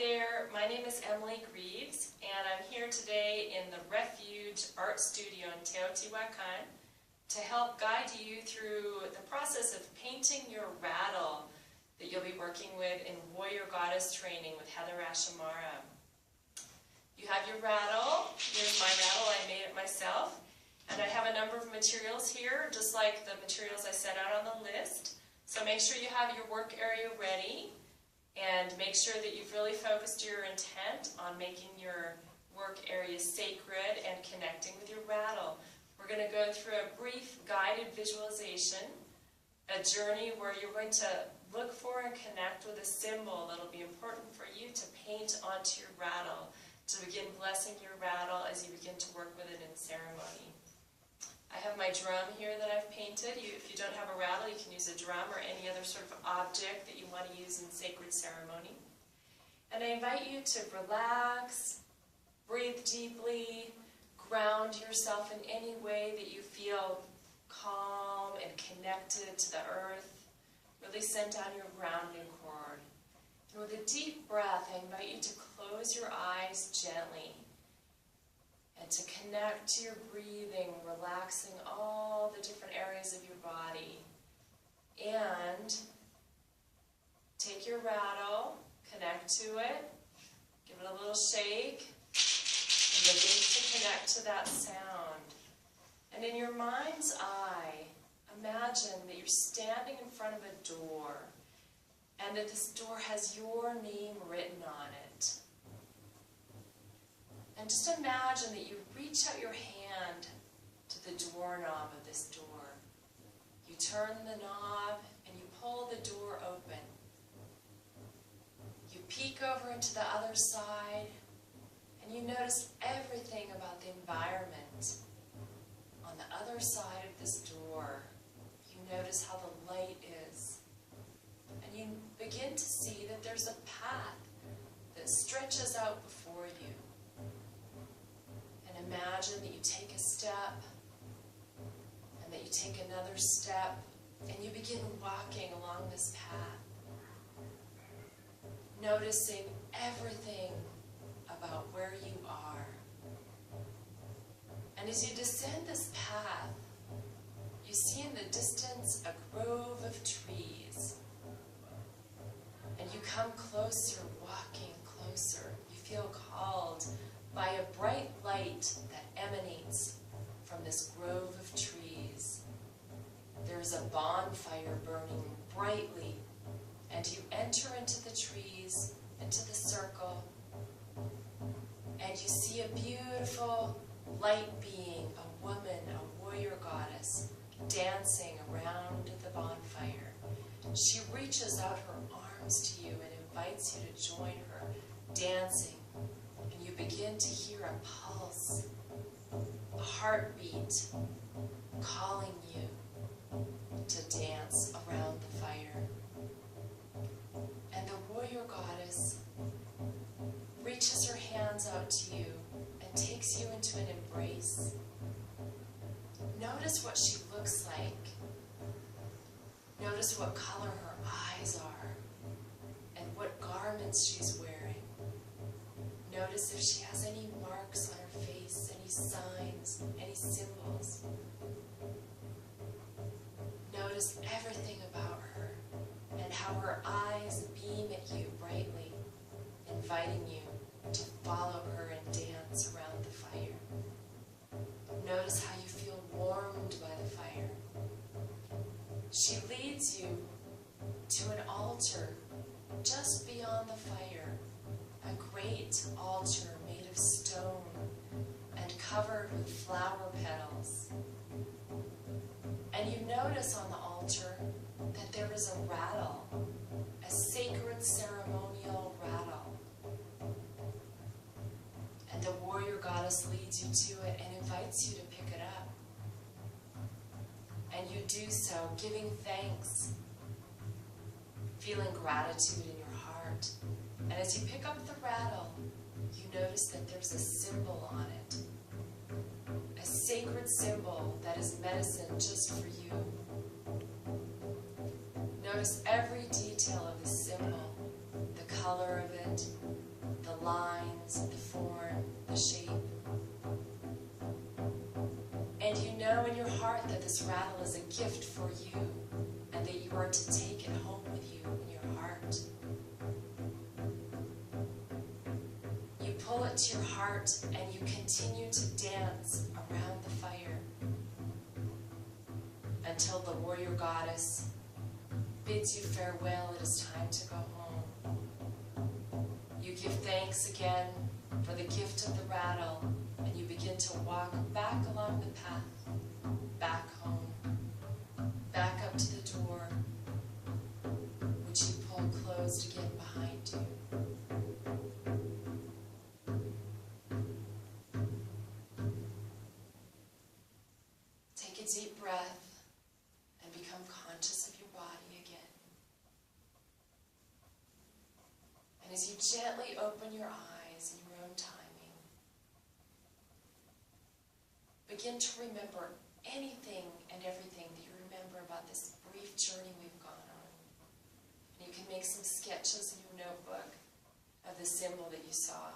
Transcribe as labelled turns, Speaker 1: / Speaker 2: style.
Speaker 1: there, my name is Emily Grieves, and I'm here today in the Refuge Art Studio in Teotihuacan to help guide you through the process of painting your rattle that you'll be working with in Warrior Goddess training with HeatherAsh Amara. You have your rattle. Here's my rattle, I made it myself. And I have a number of materials here, just like the materials I set out on the list. So make sure you have your work area ready. And make sure that you've really focused your intent on making your work area sacred and connecting with your rattle. We're going to go through a brief guided visualization, a journey where you're going to look for and connect with a symbol that'll be important for you to paint onto your rattle, to begin blessing your rattle as you begin to work with it in ceremony. I have my drum here that I've painted. If you don't have a rattle, you can use a drum or any other sort of object that you want to use in sacred ceremony. And I invite you to relax, breathe deeply, ground yourself in any way that you feel calm and connected to the earth. Really send down your grounding cord. And with a deep breath, I invite you to close your eyes gently and to connect to your breathing, relaxing all the different areas of your body. And take your rattle, connect to it, give it a little shake, and begin to connect to that sound. And in your mind's eye, imagine that you're standing in front of a door, and that this door has your name written on it. And just imagine that you reach out your hand to the doorknob of this door. You turn the knob and you pull the door open. You peek over into the other side and you notice everything about the environment. On the other side of this door, you notice how the light is. And you begin to see that there's a path that stretches out before you. Imagine that you take a step, and that you take another step, and you begin walking along this path, noticing everything about where you are. And as you descend this path, you see in the distance a grove of trees. And you come closer, walking closer. You feel called by a bright light that emanates from this grove of trees. There's a bonfire burning brightly, and you enter into the trees, into the circle, and you see a beautiful light being, a woman, a warrior goddess, dancing around the bonfire. She reaches out her arms to you and invites you to join her, dancing. You begin to hear a pulse, a heartbeat, calling you to dance around the fire. And the warrior goddess reaches her hands out to you and takes you into an embrace. Notice what she looks like. Notice what color her eyes are and what garments she's wearing. Notice if she has any marks on her face, any signs, any symbols. Notice everything about her and how her eyes beam at you brightly, inviting you to follow her and dance around the fire. Notice how you feel warmed by the fire. She leads you to an altar just beyond the fire. A great altar made of stone and covered with flower petals. And you notice on the altar that there is a rattle, a sacred ceremonial rattle. And the warrior goddess leads you to it and invites you to pick it up. And you do so, giving thanks, feeling gratitude in your heart. And as you pick up the rattle, you notice that there's a symbol on it. A sacred symbol that is medicine just for you. Notice every detail of the symbol, the color of it, the lines, the form, the shape. And you know in your heart that this rattle is a gift for you, and that you are to take it home with you in your heart. You pull it to your heart and you continue to dance around the fire until the warrior goddess bids you farewell. It is time to go home. You give thanks again for the gift of the rattle, and you begin to walk back along the path, back home, back up to the door, which you pull closed again behind you. Take a deep breath and become conscious of your body again. And as you gently open your eyes in your own timing, begin to remember anything and everything that you remember about this brief journey we've gone on. And you can make some sketches in your notebook of the symbol that you saw.